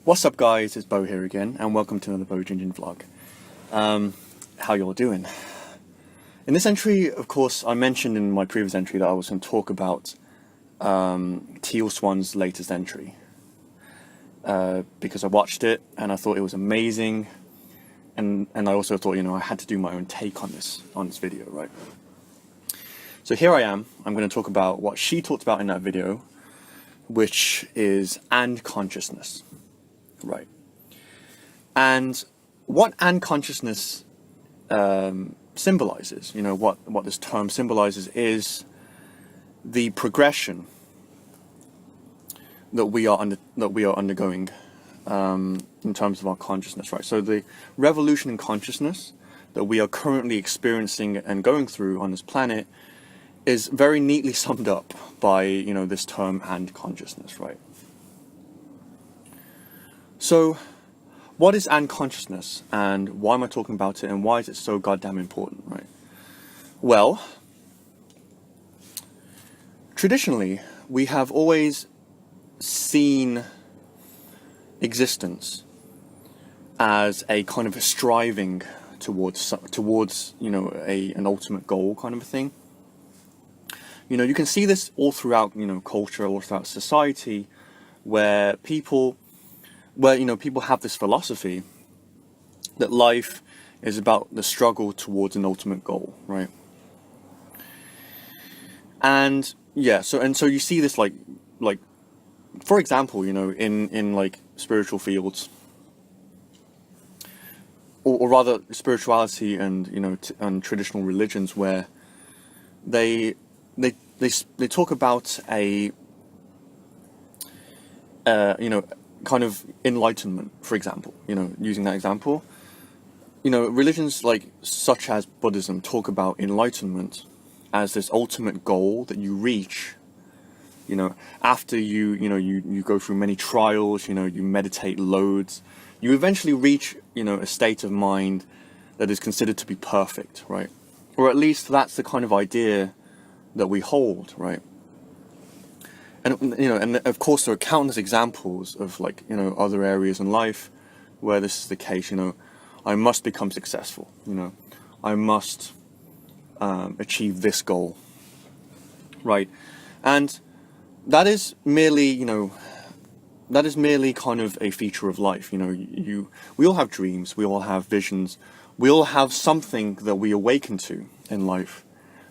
What's up guys, it's Bo here again, and welcome to another Bo Jinjin vlog. How y'all doing? In this entry, of course, I mentioned in my previous entry that I was going to talk about Teal Swan's latest entry. Because I watched it, and I thought it was amazing, and I also thought, I had to do my own take on this video, right? So here I am, I'm going to talk about what she talked about in that video, which is and consciousness. Right. And what and consciousness symbolizes, what this term symbolizes is the progression that we are undergoing in terms of our consciousness, right? So the revolution in consciousness that we are currently experiencing and going through on this planet is very neatly summed up by, this term and consciousness, right? So, what is and consciousness, and why am I talking about it, and why is it so goddamn important, right? Well, traditionally, we have always seen existence as a kind of a striving towards an ultimate goal kind of a thing. You can see this all throughout, culture, all throughout society, where people have this philosophy that life is about the struggle towards an ultimate goal, right? And yeah, so you see this like for example, in like spiritual fields, or rather spirituality and and traditional religions, where they talk about a kind of enlightenment, for example, using that example, religions such as Buddhism talk about enlightenment as this ultimate goal that you reach, after you go through many trials, you meditate loads, you eventually reach, a state of mind that is considered to be perfect, right? Or at least that's the kind of idea that we hold, right? And and of course there are countless examples of other areas in life where this is the case. I must become successful. I must achieve this goal, right? And that is merely kind of a feature of life. We all have dreams, we all have visions, we all have something that we awaken to in life.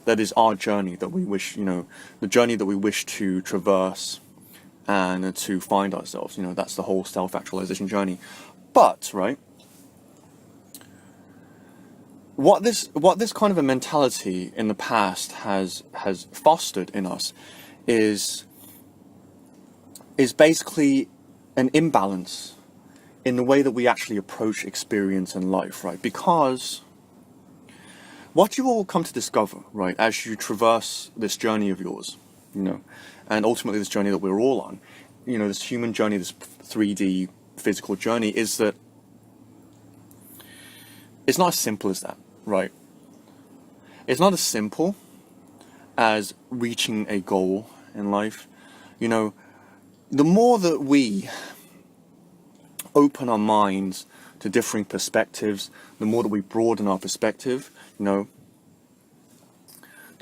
That is our journey that we wish, the journey that we wish to traverse and to find ourselves. That's the whole self-actualization journey. But, right, what this kind of a mentality in the past has fostered in us is basically an imbalance in the way that we actually approach experience in life, right? Because what you will come to discover, right, as you traverse this journey of yours, and ultimately this journey that we're all on, this human journey, this 3D physical journey, is that it's not as simple as that, right? It's not as simple as reaching a goal in life. The more that we open our minds to differing perspectives, the more that we broaden our perspective, the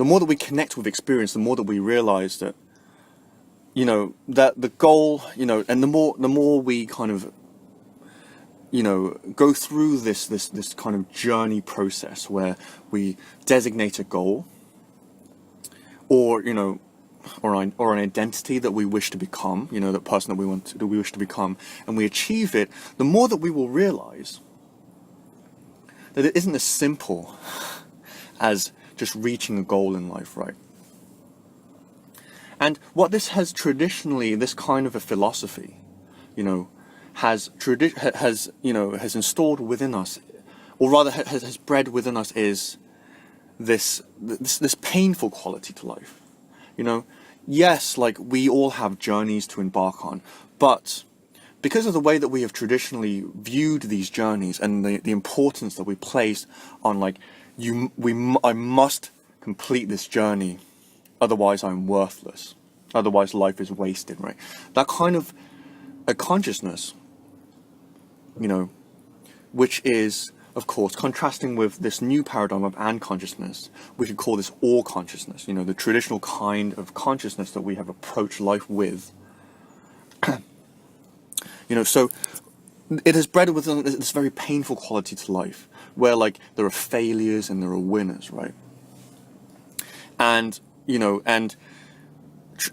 more that we connect with experience, the more that we realize that, that the goal, and the more we kind of, go through this kind of journey process where we designate a goal, or or an identity that we wish to become, that person that we wish to become, and we achieve it, the more that we will realize that it isn't as simple as just reaching a goal in life, right? And what this has traditionally, this kind of a philosophy, has installed within us, or rather has bred within us, is this painful quality to life. Yes, we all have journeys to embark on, but because of the way that we have traditionally viewed these journeys and the importance that we place on I must complete this journey, otherwise I'm worthless, otherwise life is wasted, right? That kind of a consciousness you know, which is, of course, contrasting with this new paradigm of and consciousness. We could call this all consciousness, you know, the traditional kind of consciousness that we have approached life with. You know, so it has bred within this very painful quality to life, where like there are failures and there are winners, right? And, you know, and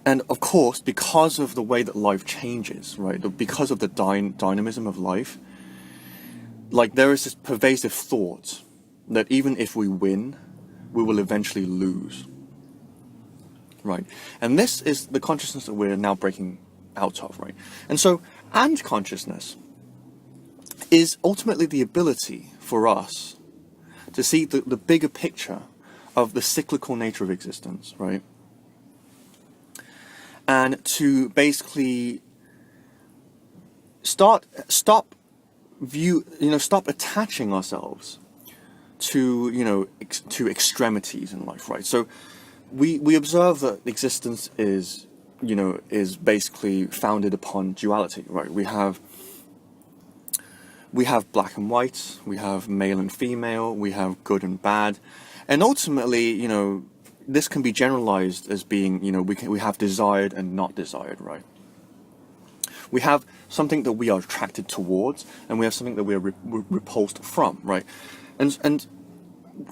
of course, because of the way that life changes, right, because of the dynamism of life, like there is this pervasive thought that even if we win, we will eventually lose, right? And this is the consciousness that we're now breaking out of, right? And so, and consciousness is ultimately the ability for us to see the bigger picture of the cyclical nature of existence, right? And to basically stop attaching ourselves to, you know, to extremities in life, right? So we observe that existence is, you know, is basically founded upon duality, right? We have black and white, we have male and female, we have good and bad, and ultimately, you know, this can be generalized as being, you know, we have desired and not desired, right? We have something that we are attracted towards, and we have something that we are repulsed from, right? And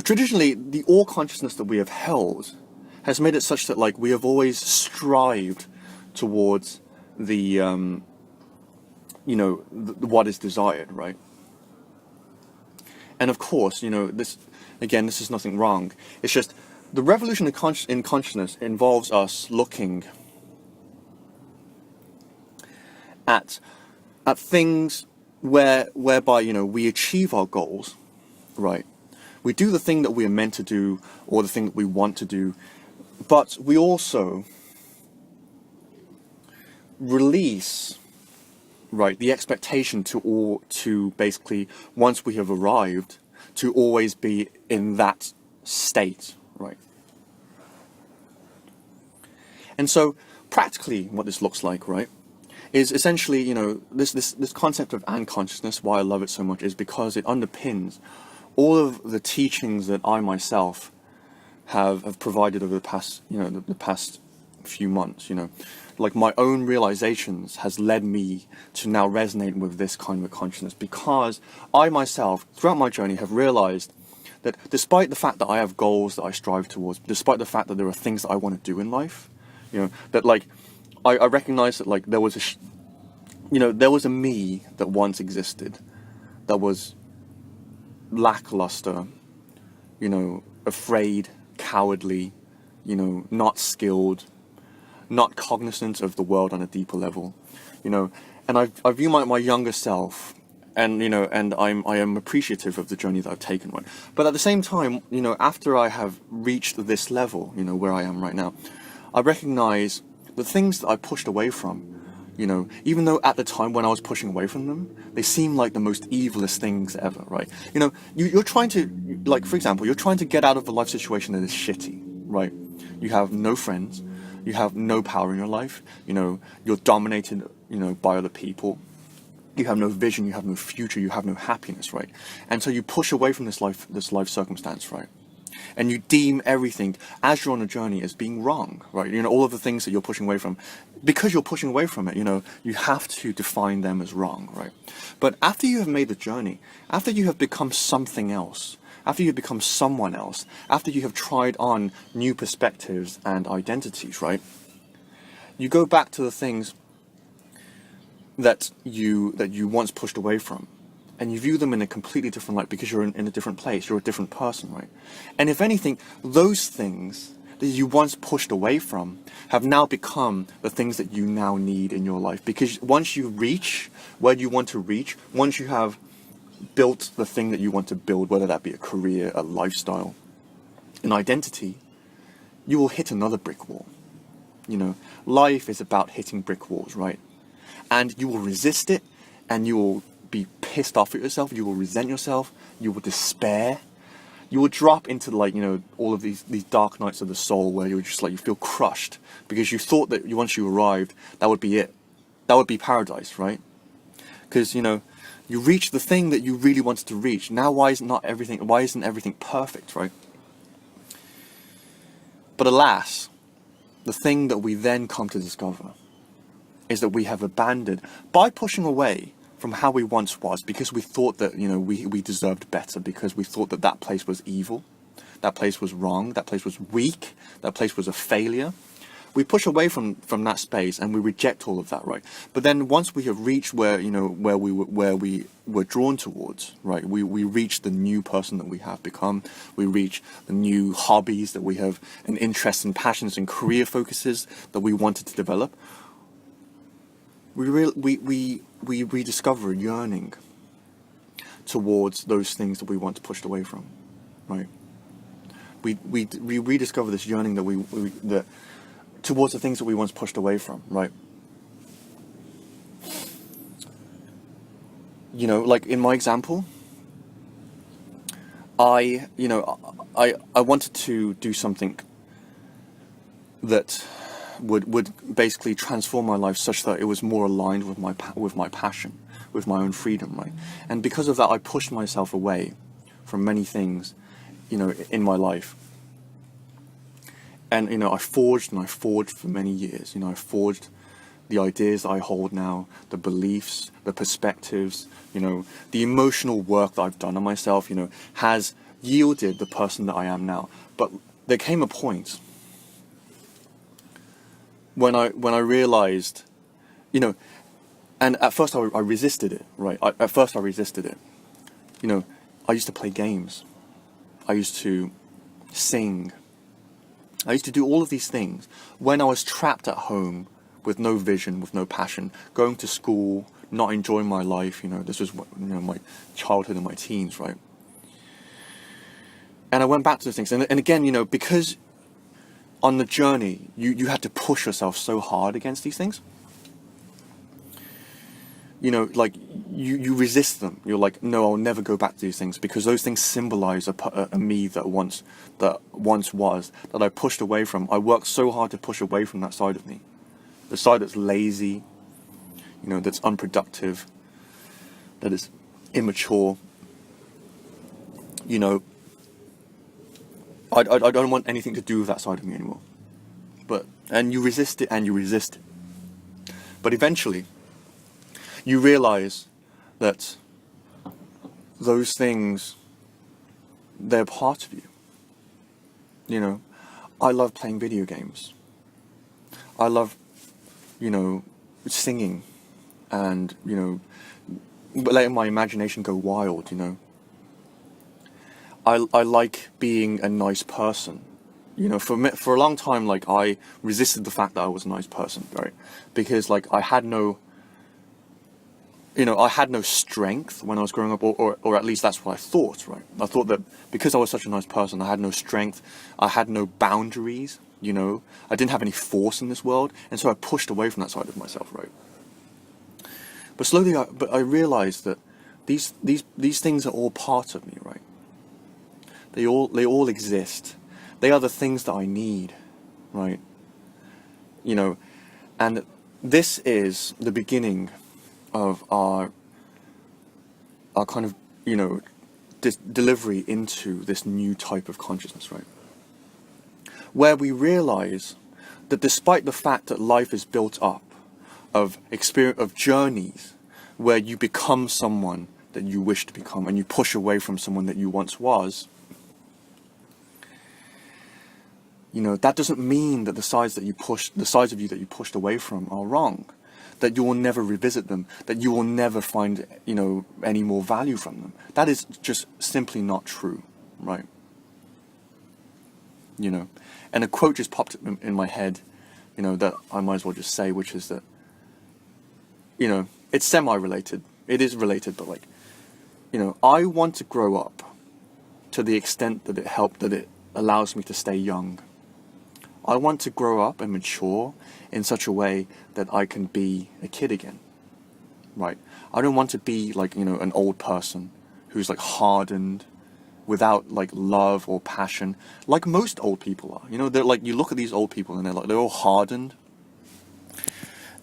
traditionally, the all consciousness that we have held has made it such that, like, we have always strived towards the, you know, what is desired, right? And of course, you know, this is nothing wrong. It's just the revolution in consciousness involves us looking at things whereby, you know, we achieve our goals, right? We do the thing that we are meant to do, or the thing that we want to do, but we also release, right, the expectation to basically, once we have arrived, to always be in that state, right? And so practically what this looks like, right, is essentially, you know, this concept of and consciousness, why I love it so much is because it underpins all of the teachings that I myself have provided over the past, you know, the past few months, you know. Like my own realizations has led me to now resonate with this kind of consciousness, because I myself, throughout my journey, have realized that despite the fact that I have goals that I strive towards, despite the fact that there are things that I want to do in life, you know, that like, I recognize that like there was a me that once existed that was lackluster, you know, afraid, cowardly, you know, not skilled, not cognizant of the world on a deeper level, you know. And I view my younger self, and, you know, and I am appreciative of the journey that I've taken, right? But at the same time, you know, after I have reached this level, you know, where I am right now, I recognize the things that I pushed away from, you know, even though at the time when I was pushing away from them, they seem like the most evilest things ever, right? You know, you're trying to, like, for example, you're trying to get out of a life situation that is shitty, right? You have no friends, you have no power in your life, you know, you're dominated, you know, by other people, you have no vision, you have no future, you have no happiness, right? And so you push away from this life circumstance, right? And you deem everything as you're on a journey as being wrong, right? You know, all of the things that you're pushing away from, because you're pushing away from it, you know, you have to define them as wrong, right? But after you have made the journey, after you have become something else, after you've become someone else, after you have tried on new perspectives and identities, right? You go back to the things that you once pushed away from, and you view them in a completely different light because you're in a different place, you're a different person, right? And if anything, those things that you once pushed away from have now become the things that you now need in your life. Because once you reach where you want to reach, once you have built the thing that you want to build, whether that be a career, a lifestyle, an identity, you will hit another brick wall. You know, life is about hitting brick walls, right? And you will resist it, and you will be pissed off at yourself, you will resent yourself, you will despair, you will drop into, like, you know, all of these dark nights of the soul where you're just like, you feel crushed because you thought that once you arrived, that would be it. That would be paradise, right? because, you reach the thing that you really wanted to reach. Now, why isn't everything perfect, right? But alas, the thing that we then come to discover is that we have abandoned, by pushing away from how we once was, because we thought that, we deserved better, because we thought that that place was evil, that place was wrong, that place was weak, that place was a failure. We push away from that space and we reject all of that, right? But then once we have reached where we were drawn towards, right? We reach the new person that we have become. We reach the new hobbies that we have, and interests and passions and career focuses that we wanted to develop. We rediscover a yearning towards those things that we once pushed away from, right? We rediscover this yearning that towards the things that we once pushed away from, right? Like in my example, I wanted to do something that would basically transform my life such that it was more aligned with my passion, with my own freedom, right? And because of that, I pushed myself away from many things, in my life. And, I forged for many years. I forged the ideas that I hold now, the beliefs, the perspectives, the emotional work that I've done on myself, has yielded the person that I am now. But there came a point when I realized, and at first I resisted it, right? At first I resisted it. I used to play games. I used to sing. I used to do all of these things when I was trapped at home with no vision, with no passion, going to school, not enjoying my life. This was my childhood and my teens, right? And I went back to those things. And again, because on the journey, you had to push yourself so hard against these things. Like you resist them. You're like, no, I'll never go back to these things, because those things symbolize a me that once was, that I pushed away from. I worked so hard to push away from that side of me, the side that's lazy, that's unproductive, that is immature. I don't want anything to do with that side of me anymore. And you resist it, and you resist it. But eventually, you realize that those things, they're part of you. I love playing video games. I love, singing and, letting my imagination go wild, I like being a nice person. For a long time, like, I resisted the fact that I was a nice person, right? Because, like, I had no strength when I was growing up, or at least that's what I thought, right? I thought that because I was such a nice person, I had no strength, I had no boundaries, I didn't have any force in this world, and so I pushed away from that side of myself, right? But slowly, I realized that these things are all part of me, right? They all exist. They are the things that I need, right? And this is the beginning of our kind of, this delivery into this new type of consciousness, right? Where we realize that despite the fact that life is built up of journeys where you become someone that you wish to become, and you push away from someone that you once was, that doesn't mean that the sides of you that you pushed away from are wrong, that you will never revisit them, that you will never find, any more value from them. That is just simply not true, right? And a quote just popped in my head, that I might as well just say, which is that, it's semi-related. It is related, but I want to grow up to the extent that it allows me to stay young. I want to grow up and mature in such a way that I can be a kid again, right? I don't want to be an old person who's hardened, without love or passion, like most old people are. They're you look at these old people and they're all hardened.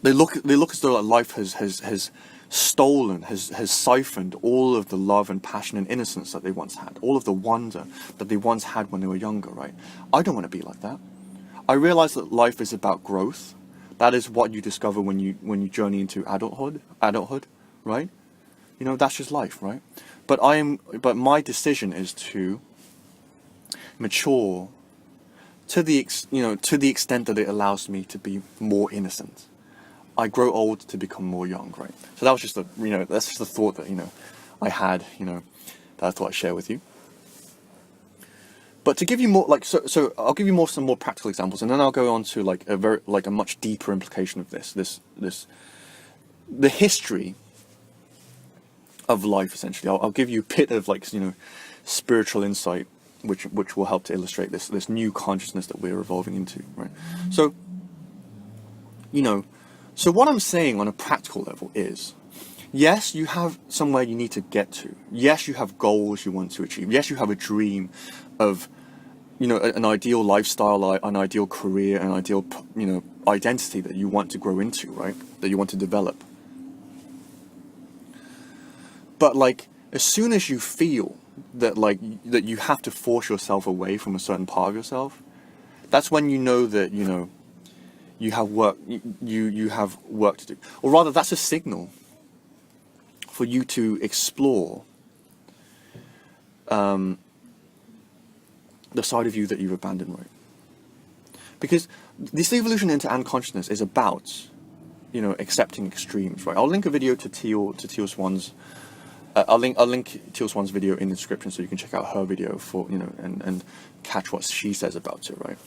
They look as though life has stolen, has siphoned all of the love and passion and innocence that they once had, all of the wonder that they once had when they were younger, right? I don't want to be like that. I realize that life is about growth. That is what you discover when you journey into adulthood, right? You know, that's just life, right? But my decision is to mature to the extent that it allows me to be more innocent. I grow old to become more young, right? So that was just that's just a thought that, I had, that I thought I'd share with you. But to give you more, so I'll give you some more practical examples, and then I'll go on to a much deeper implication of the history of life, essentially. I'll give you a bit of spiritual insight, which will help to illustrate this new consciousness that we're evolving into, right? So, so what I'm saying on a practical level is, yes, you have somewhere you need to get to. Yes, you have goals you want to achieve. Yes, you have a dream of, an ideal lifestyle, an ideal career, an ideal, identity that you want to grow into, right? That you want to develop. But as soon as you feel that that you have to force yourself away from a certain part of yourself, that's when you know that, you have work to do. Or rather, that's a signal for you to explore the side of you that you've abandoned, right? Because this evolution into unconsciousness is about, accepting extremes, right? I'll link a video to Teal Swan's. I'll link Teal Swan's video in the description so you can check out her video for and catch what she says about it, right?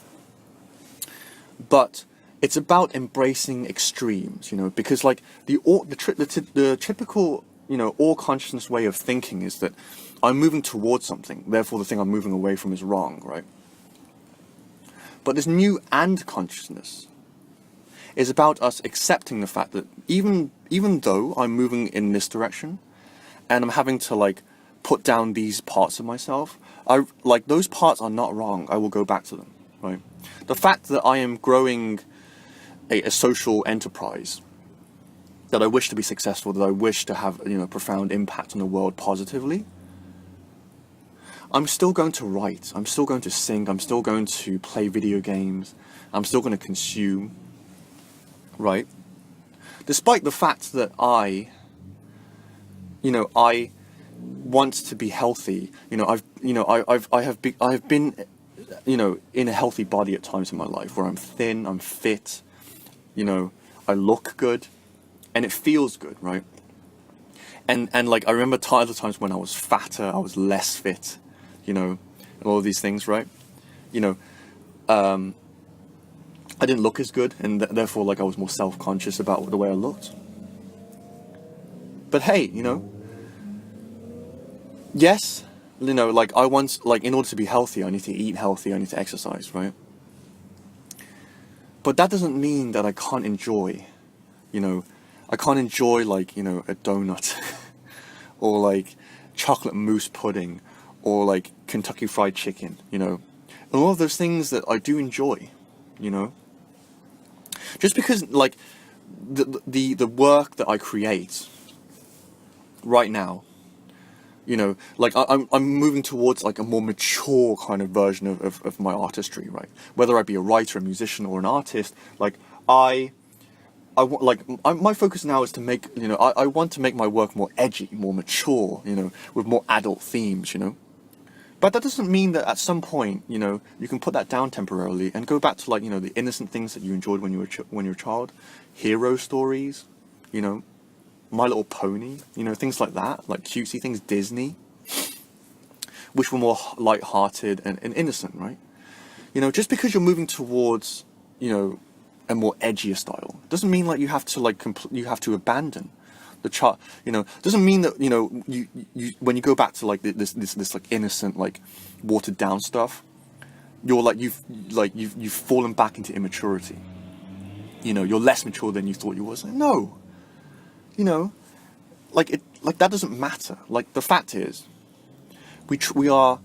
But it's about embracing extremes, because the typical all consciousness way of thinking is that I'm moving towards something, therefore the thing I'm moving away from is wrong, right? But this new and consciousness is about us accepting the fact that even though I'm moving in this direction and I'm having to put down these parts of myself, those parts are not wrong. I will go back to them, right? The fact that I am growing a social enterprise, that I wish to be successful, that I wish to have profound impact on the world positively, I'm still going to write, I'm still going to sing, I'm still going to play video games, I'm still going to consume, right? Despite the fact that I want to be healthy, I have been in a healthy body at times in my life where I'm thin, I'm fit, I look good, and it feels good, right? And I remember other times when I was fatter, I was less fit, and all of these things, right? I didn't look as good, and therefore I was more self-conscious about the way I looked. But hey, yes, I want, in order to be healthy, I need to eat healthy, I need to exercise, right? But that doesn't mean that I can't enjoy, a donut, or chocolate mousse pudding, or Kentucky Fried Chicken, and all of those things that I do enjoy, Just because, the work that I create right now, I'm moving towards a more mature kind of version of my artistry, right? Whether I be a writer, a musician, or an artist, my focus now is to make, I want to make my work more edgy, more mature, with more adult themes, But that doesn't mean that at some point, you can put that down temporarily and go back to the innocent things that you enjoyed when you were a child, hero stories, My Little Pony, things like that, cutesy things, Disney, which were more light-hearted and innocent, right? Just because you're moving towards, a more edgier style doesn't mean you have to you have to abandon the chart. Doesn't mean that you when you go back to this innocent watered down stuff, you've fallen back into immaturity. You're less mature than you thought you was. No. That doesn't matter. The fact is, we are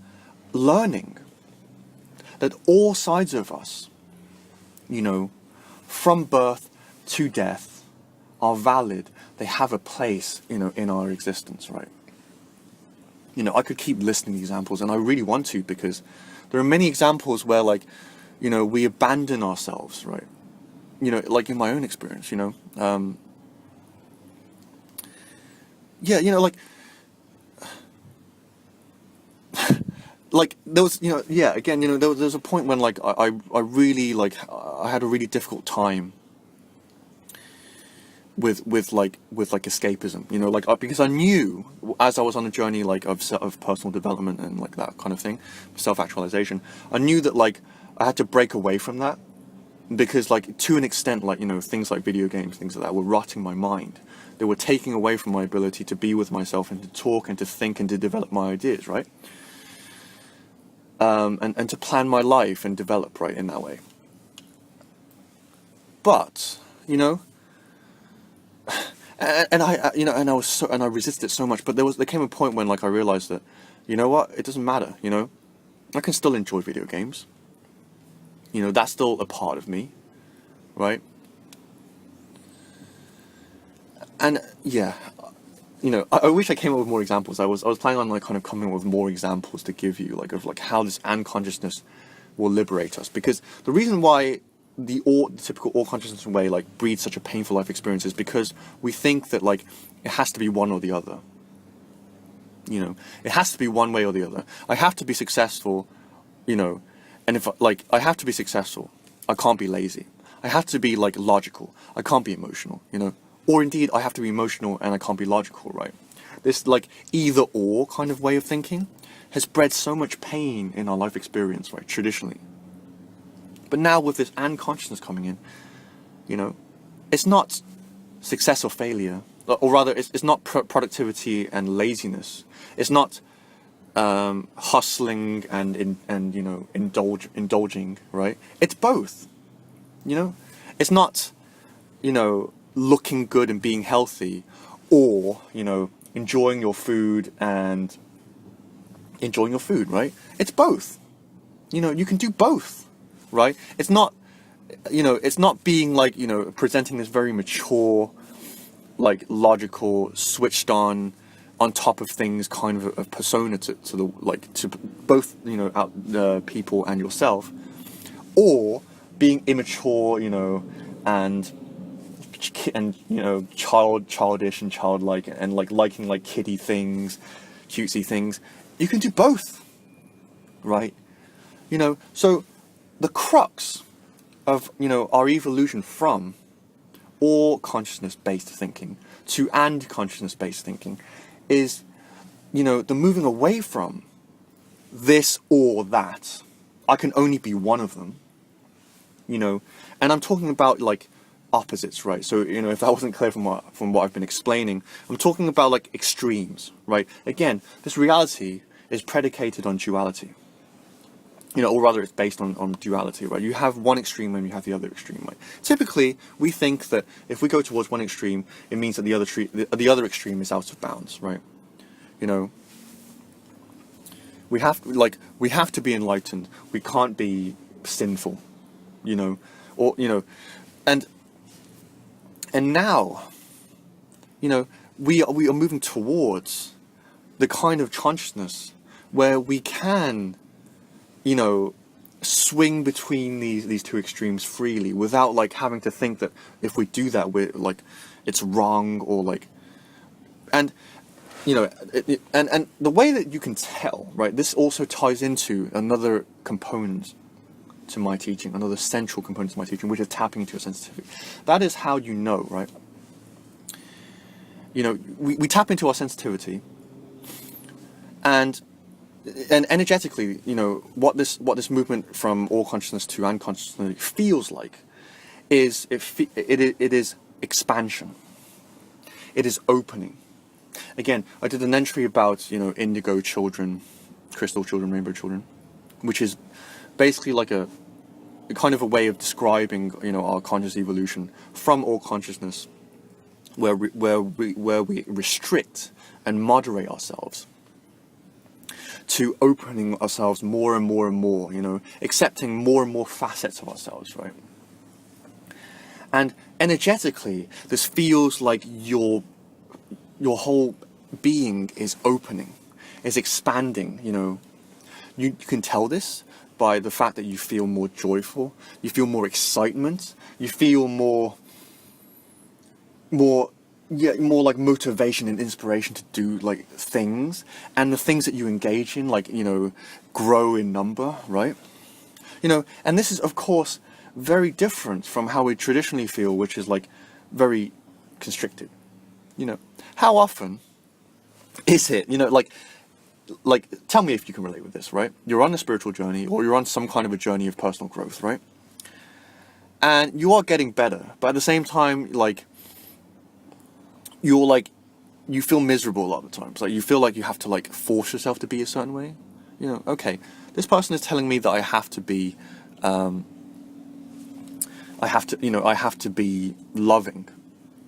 learning that all sides of us, from birth to death, are valid. they have a place, you know, in our existence, right? You know, I could keep listing examples, and I really want to, because there are many examples where, like, you know, we abandon ourselves, right? You know, like in my own experience, you know, yeah, you know, like there was, you know, yeah, again, you know, there was a point when, like, I really, like, I had a really difficult time with escapism, you know, like, because I knew, as I was on a journey, like, of personal development and, like, that kind of thing, self-actualization, I knew that, like, I had to break away from that, because, like, to an extent, like, you know, things like video games, things like that, were rotting my mind. They were taking away from my ability to be with myself and to talk and to think and to develop my ideas, right? And to plan my life and develop, right, in that way. But, you know, and I, you know, and I resisted it so much. But there came a point when, like, I realized that, you know what, it doesn't matter. You know, I can still enjoy video games. You know, that's still a part of me, right? And yeah, you know, I wish I came up with more examples. I was planning on, like, kind of coming up with more examples to give you, like, of, like, how this unconsciousness will liberate us. Because the reason why the typical all consciousness way, like, breeds such a painful life experience is because we think that, like, it has to be one or the other. You know, it has to be one way or the other. I have to be successful, you know, and if, like, I have to be successful, I can't be lazy. I have to be, like, logical. I can't be emotional, you know. Or indeed, I have to be emotional and I can't be logical, right? This, like, either or kind of way of thinking has bred so much pain in our life experience, right, traditionally. But now with this and consciousness coming in, you know, it's not success or failure, or rather, it's not productivity and laziness. It's not hustling and you know, indulging, right? It's both, you know. It's not, you know, looking good and being healthy, or, you know, enjoying your food and enjoying your food, right? It's both. You know, you can do both, right? It's not, you know, it's not being, like, you know, presenting this very mature, like, logical, switched on top of things kind of a persona to the, like, to both, you know, people and yourself, or being immature, you know, and you know, childish and childlike, and, like, liking, like, kiddie things, cutesy things. You can do both, right? You know, so the crux of, you know, our evolution from all consciousness-based thinking to and consciousness-based thinking is, you know, the moving away from this or that. I can only be one of them, you know, and I'm talking about, like, opposites, right? So, you know, if that wasn't clear from what I've been explaining, I'm talking about, like, extremes, right? Again, this reality is predicated on duality. You know, or rather, it's based on duality, right? You have one extreme and you have the other extreme, right? Typically, we think that if we go towards one extreme, it means that the other extreme is out of bounds, right? You know, we have to be enlightened. We can't be sinful, you know, or, you know, and now, you know, we are moving towards the kind of consciousness where we can, you know, swing between these two extremes freely, without, like, having to think that if we do that, we're, like, it's wrong, or, like, and, you know, and the way that you can tell, right, this also ties into another component to my teaching, another central component to my teaching, which is tapping into your sensitivity. That is how you know, right? You know, we tap into our sensitivity, and energetically, you know, what this movement from all consciousness to unconsciously feels like is it is expansion. It is opening. Again, I did an entry about, you know, indigo children, crystal children, rainbow children, which is basically like a kind of a way of describing, you know, our conscious evolution from all consciousness, where we restrict and moderate ourselves, to opening ourselves more and more and more, you know, accepting more and more facets of ourselves, right? And energetically, this feels like your whole being is opening, is expanding, you know. You can tell this by the fact that you feel more joyful, you feel more excitement, you feel more like motivation and inspiration to do like things, and the things that you engage in, like, you know, grow in number, right? You know, and this is of course very different from how we traditionally feel, which is like very constricted. You know, how often is it, you know, like tell me if you can relate with this, right? You're on a spiritual journey, or you're on some kind of a journey of personal growth, right? And you are getting better, but at the same time, like, you feel miserable a lot of the times. Like, you feel like you have to like force yourself to be a certain way. You know, okay, this person is telling me that I have to be, I have to be loving.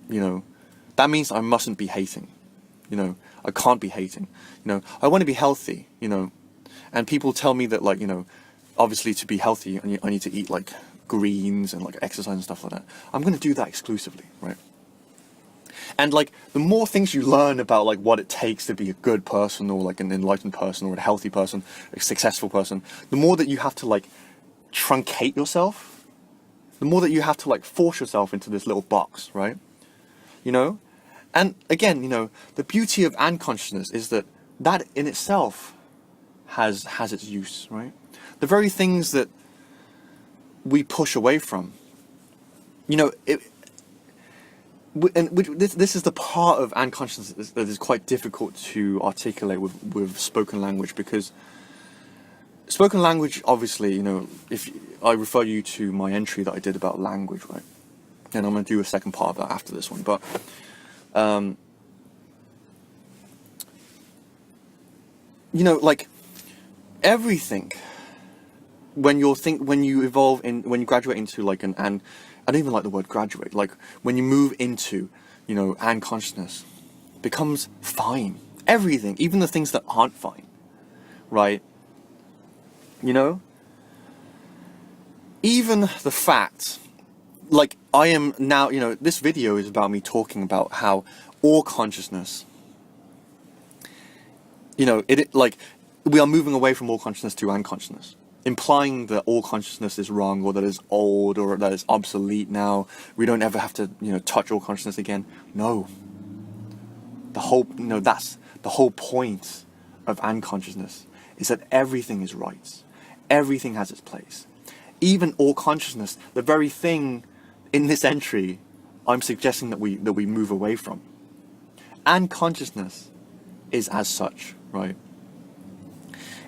You know, that means I mustn't be hating. You know, I can't be hating. You know, I want to be healthy. You know, and people tell me that, like, you know, obviously to be healthy, I need to eat like greens and like exercise and stuff like that. I'm going to do that exclusively, right? And like, the more things you learn about like what it takes to be a good person, or like an enlightened person, or a healthy person, a successful person, the more that you have to like truncate yourself, the more that you have to like force yourself into this little box, right? You know? And again, you know, the beauty of unconsciousness is that that in itself has its use, right? The very things that we push away from, you know, this is the part of unconsciousness that is quite difficult to articulate with spoken language, because spoken language, obviously, you know, if I refer you to my entry that I did about language, right? And I'm going to do a second part of that after this one, but you know, like, everything, when you graduate into like and I don't even like the word graduate, like when you move into, you know, unconsciousness, becomes fine. Everything, even the things that aren't fine, right? You know, even the fact, like, I am now, you know, this video is about me talking about how all consciousness, you know, like, we are moving away from all consciousness to unconsciousness, implying that all consciousness is wrong, or that it's old, or that it's obsolete now. We don't ever have to, you know, touch all consciousness again. No. That's the whole point of unconsciousness, is that everything is right. Everything has its place. Even all consciousness, the very thing in this entry I'm suggesting that we move away from. Unconsciousness is as such, right?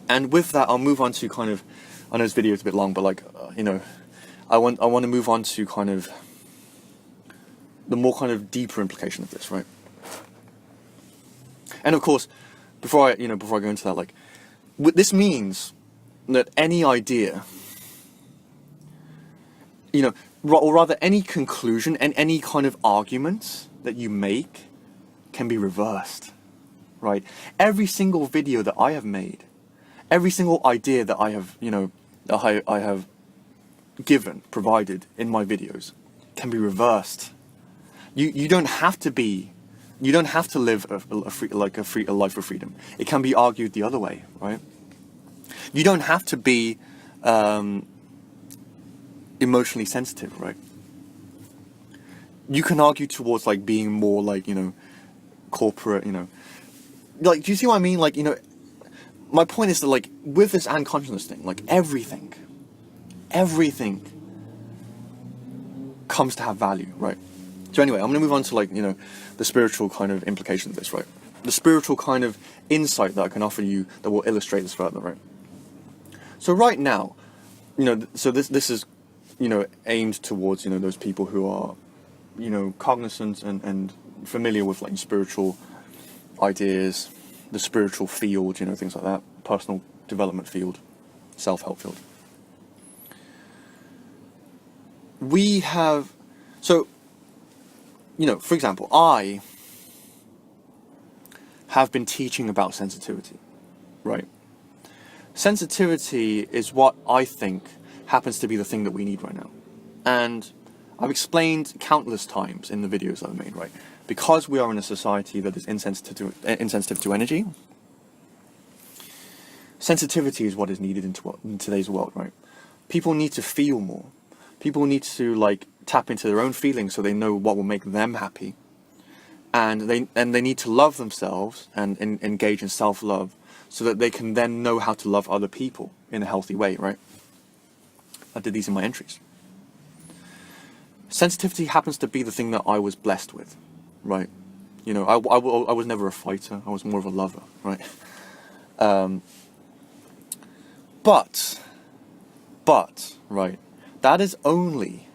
And with that, I'll move on to kind of, I know this video is a bit long, but like, you know, I want to move on to kind of the more kind of deeper implication of this, right? And of course, before I go into that, like, this means that any idea, you know, or rather any conclusion and any kind of argument that you make can be reversed, right? Every single video that I have made, every single idea that I have, you know, I have provided in my videos can be reversed. You don't have to live a life of freedom. It can be argued the other way, right? You don't have to be emotionally sensitive, right? You can argue towards like being more like, you know, corporate, you know, like, do you see what I mean? Like, you know, my point is that, like, with this unconsciousness thing, like, everything comes to have value, right? So anyway, I'm going to move on to, like, you know, the spiritual kind of implication of this, right? The spiritual kind of insight that I can offer you that will illustrate this further, right? So right now, you know, so this is, you know, aimed towards, you know, those people who are, you know, cognizant and familiar with, like, spiritual ideas, the spiritual field, you know, things like that, personal development field, self-help field. We have, so, you know, for example, I have been teaching about sensitivity, right? Sensitivity is what I think happens to be the thing that we need right now. And I've explained countless times in the videos I've made, right? Because we are in a society that is insensitive to energy, sensitivity is what is needed in today's world, right? People need to feel more. People need to like tap into their own feelings so they know what will make them happy. And they need to love themselves and engage in self-love so that they can then know how to love other people in a healthy way, right? I did these in my entries. Sensitivity happens to be the thing that I was blessed with, right? You know, I was never a fighter. I was more of a lover, right? But, right, that is only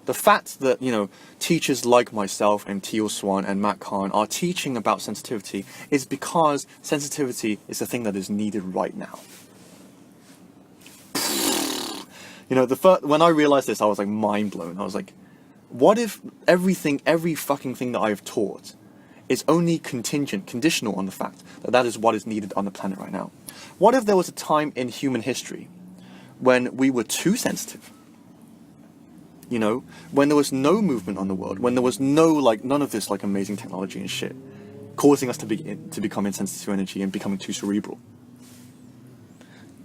the fact that, you know, teachers like myself and Teal Swan and Matt Kahn are teaching about sensitivity is because sensitivity is the thing that is needed right now. You know, when I realized this, I was like mind blown. I was like, what if every fucking thing that I've taught is only conditional on the fact that that is what is needed on the planet right now? What if there was a time in human history when we were too sensitive? You know, when there was no movement on the world, when there was none of this like amazing technology and shit, causing us to become insensitive to energy and becoming too cerebral.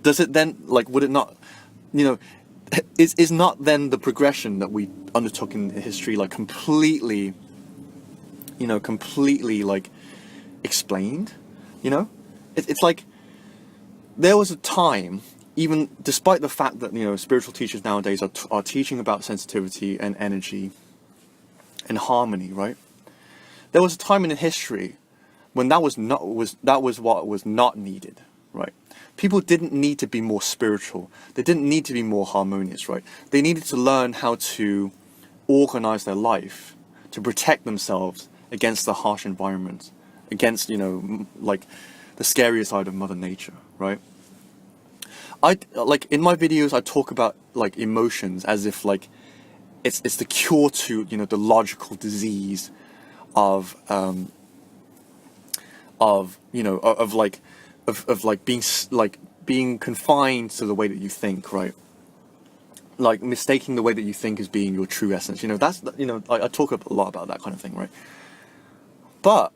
Does it then, like, would it not, you know, is not then the progression that we undertook in history like completely like explained? You know, it's like there was a time, even despite the fact that, you know, spiritual teachers nowadays are teaching about sensitivity and energy and harmony, right? There was a time in history when that was what was not needed, right? People didn't need to be more spiritual. They didn't need to be more harmonious, right? They needed to learn how to organize their life to protect themselves against the harsh environment, against, you know, like the scarier side of Mother Nature, right? Like in my videos, I talk about like emotions as if like it's the cure to, you know, the logical disease of being confined to the way that you think, right? Like mistaking the way that you think as being your true essence. You know, I talk a lot about that kind of thing, right? But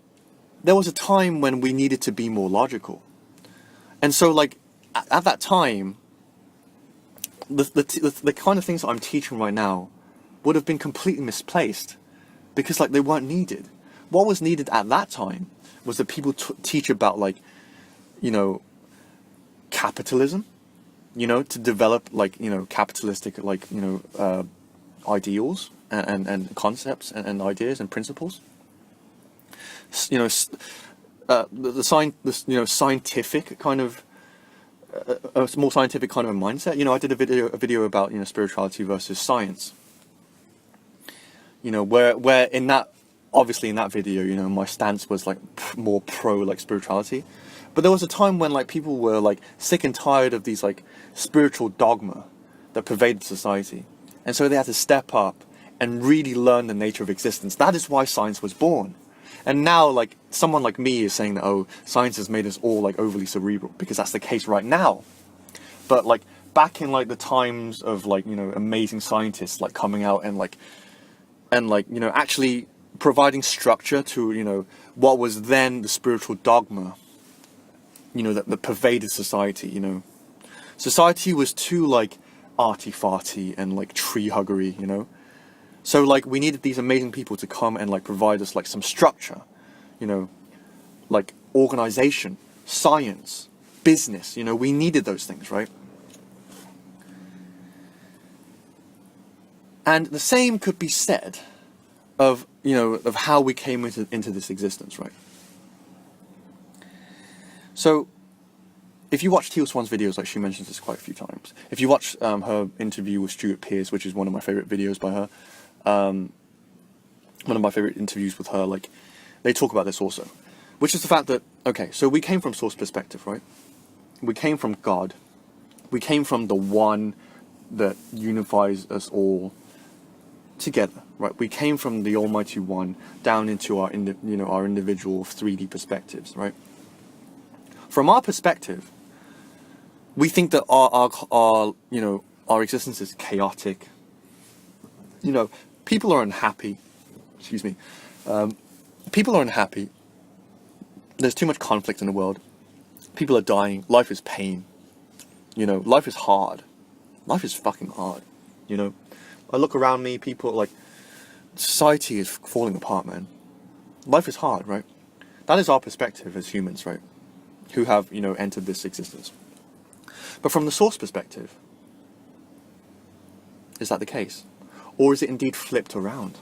there was a time when we needed to be more logical, and so like at that time, the kind of things that I'm teaching right now would have been completely misplaced because like they weren't needed. What was needed at that time was that people teach about, like, you know, capitalism, you know, to develop, like, you know, capitalistic, like, you know, ideals and concepts and ideas and principles. You know, you know, scientific kind of a more scientific kind of a mindset. You know, I did a video about, you know, spirituality versus science. You know, where in that, obviously in that video, you know, my stance was like more pro like spirituality, but there was a time when like people were like sick and tired of these like spiritual dogma that pervaded society, and so they had to step up and really learn the nature of existence. That is why science was born. And now, like, someone like me is saying that, oh, science has made us all like overly cerebral, because that's the case right now. But like back in like the times of, like, you know, amazing scientists like coming out and like you know, actually providing structure to, you know, what was then the spiritual dogma, you know, that pervaded society. You know, society was too like arty-farty and like tree huggery, you know. So like we needed these amazing people to come and like provide us like some structure, you know, like organization, science, business. You know, we needed those things, right? And the same could be said of, you know, of how we came into this existence, right? So if you watch Teal Swan's videos, like she mentions this quite a few times. If you watch her interview with Stuart Pearce, which is one of my favorite videos by her, one of my favorite interviews with her, like, they talk about this also, which is the fact that, okay, so we came from source perspective, right? We came from God. We came from the one that unifies us all together, right? We came from the Almighty One down into our individual 3D perspectives, right? From our perspective, we think that our you know, our existence is chaotic. You know, people are unhappy. Excuse me. People are unhappy. There's too much conflict in the world. People are dying. Life is pain. You know, life is hard. Life is fucking hard. You know, I look around me, people like, society is falling apart, man. Life is hard, right? That is our perspective as humans, right? Who have, you know, entered this existence. But from the source perspective, is that the case? Or is it indeed flipped around?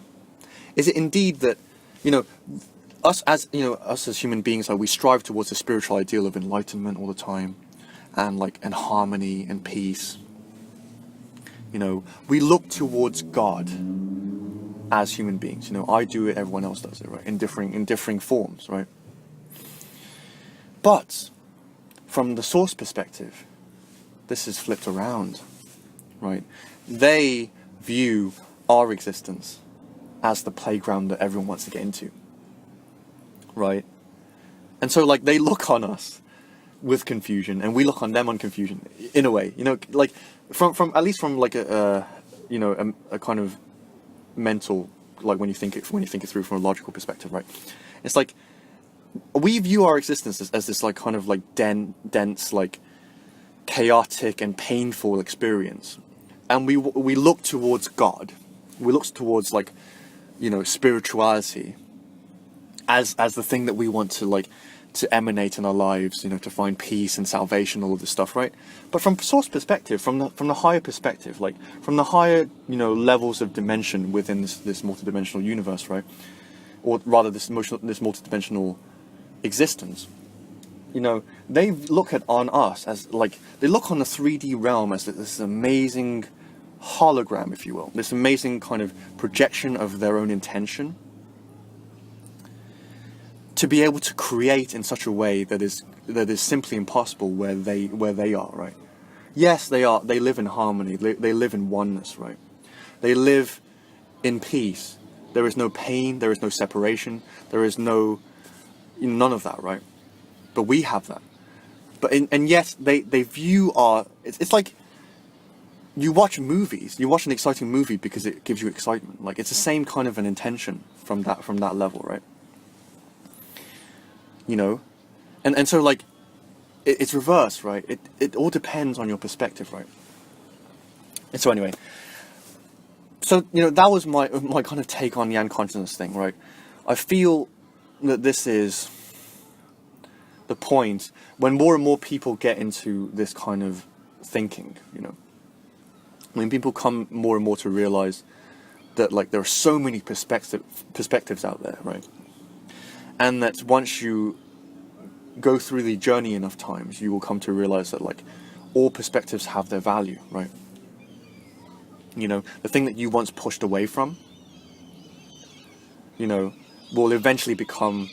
Is it indeed that, you know, us as human beings, like, we strive towards the spiritual ideal of enlightenment all the time, and harmony and peace. You know, we look towards God as human beings. You know, I do it, everyone else does it, right? In differing forms, right? But from the source perspective, this is flipped around, right? They view our existence as the playground that everyone wants to get into, right? And so, like, they look on us with confusion, and we look on them on confusion, in a way, you know, like, from at least from like a kind of mental, like, when you think it through from a logical perspective, right? It's like, we view our existence as this, like, kind of like dense, like, chaotic and painful experience, and we look towards God, we look towards, like, you know, spirituality as the thing that we want to, like, to emanate in our lives, you know, to find peace and salvation, all of this stuff, right? But from source perspective, from the higher perspective, like, from the higher, you know, levels of dimension within this multidimensional universe, right? Or rather, this multidimensional existence, you know, they look on us as, like, they look on the 3D realm as this amazing hologram, if you will, this amazing kind of projection of their own intention, to be able to create in such a way that is simply impossible where they are, right? Yes, they live in harmony, they live in oneness, right? They live in peace. There is no pain, there is no separation, there is none of that, right? But we have that. And yet they view it's like, you watch movies, you watch an exciting movie because it gives you excitement. Like, it's the same kind of an intention from that level, right? You know, and so, like, it's reverse, right? It all depends on your perspective, right? And so anyway, so, you know, that was my kind of take on the unconsciousness thing, right? I feel that this is the point when more and more people get into this kind of thinking, you know, when people come more and more to realize that, like, there are so many perspectives out there, right? And that once you go through the journey enough times, you will come to realize that, like, all perspectives have their value, right? You know, the thing that you once pushed away from, you know, will eventually become,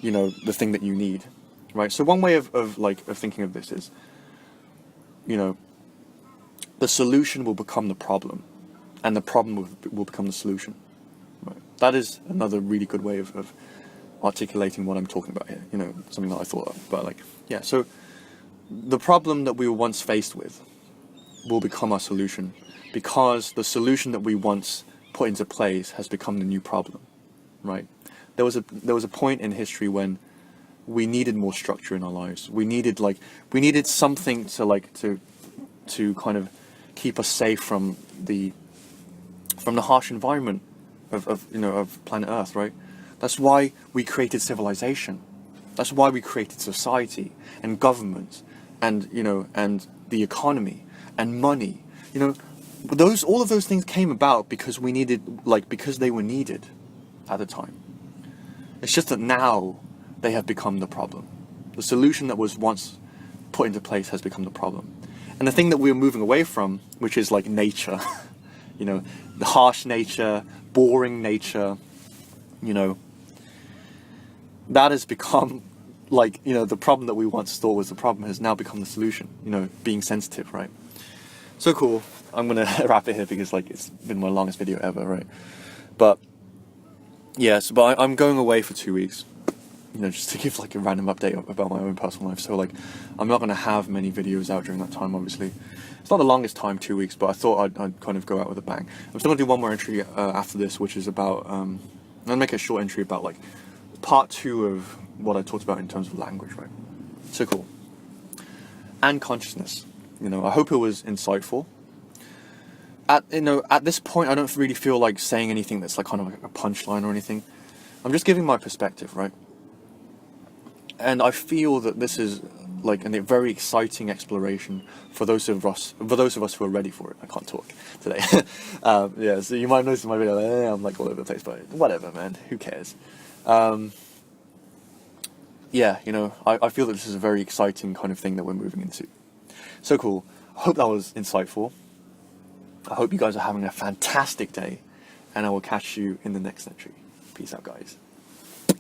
you know, the thing that you need, right? So one way of thinking of this is, you know, the solution will become the problem, and the problem will become the solution, right? That is another really good way of articulating what I'm talking about here, you know, something that I thought of. But, like, yeah, so the problem that we were once faced with will become our solution, because the solution that we once put into place has become the new problem, right? There was a point in history when we needed more structure in our lives. We needed something to kind of keep us safe from the harsh environment of planet Earth, right? That's why we created civilization. That's why we created society and government, and, you know, and the economy and money. You know, all of those things came about because because they were needed at the time. It's just that now they have become the problem. The solution that was once put into place has become the problem. And the thing that we're moving away from, which is, like, nature, you know, the harsh nature, boring nature, you know, that has become, like, you know, the problem that we once thought was the problem has now become the solution, you know, being sensitive, right? So cool. I'm going to wrap it here because, like, it's been my longest video ever, right? But, yes, but I'm going away for 2 weeks. just to give like a random update about my own personal life. So like, I'm not going to have many videos out during that time, obviously. It's not the longest time, 2 weeks, but I thought I'd kind of go out with a bang. I'm still going to do one more entry after this, which is about, I'm going to make a short entry about like part 2 of what I talked about in terms of language, right? So cool. And consciousness. I hope it was insightful. At this point, I don't really feel like saying anything that's like kind of like a punchline or anything. I'm just giving my perspective, right? And I feel that this is like a very exciting exploration for those of us who are ready for it. I can't talk today. Yeah, so you might notice in my video, I'm like all over the place, but whatever, man. Who cares? Yeah, I feel that this is a very exciting kind of thing that we're moving into. So cool. I hope that was insightful. I hope you guys are having a fantastic day, and I will catch you in the next entry. Peace out, guys.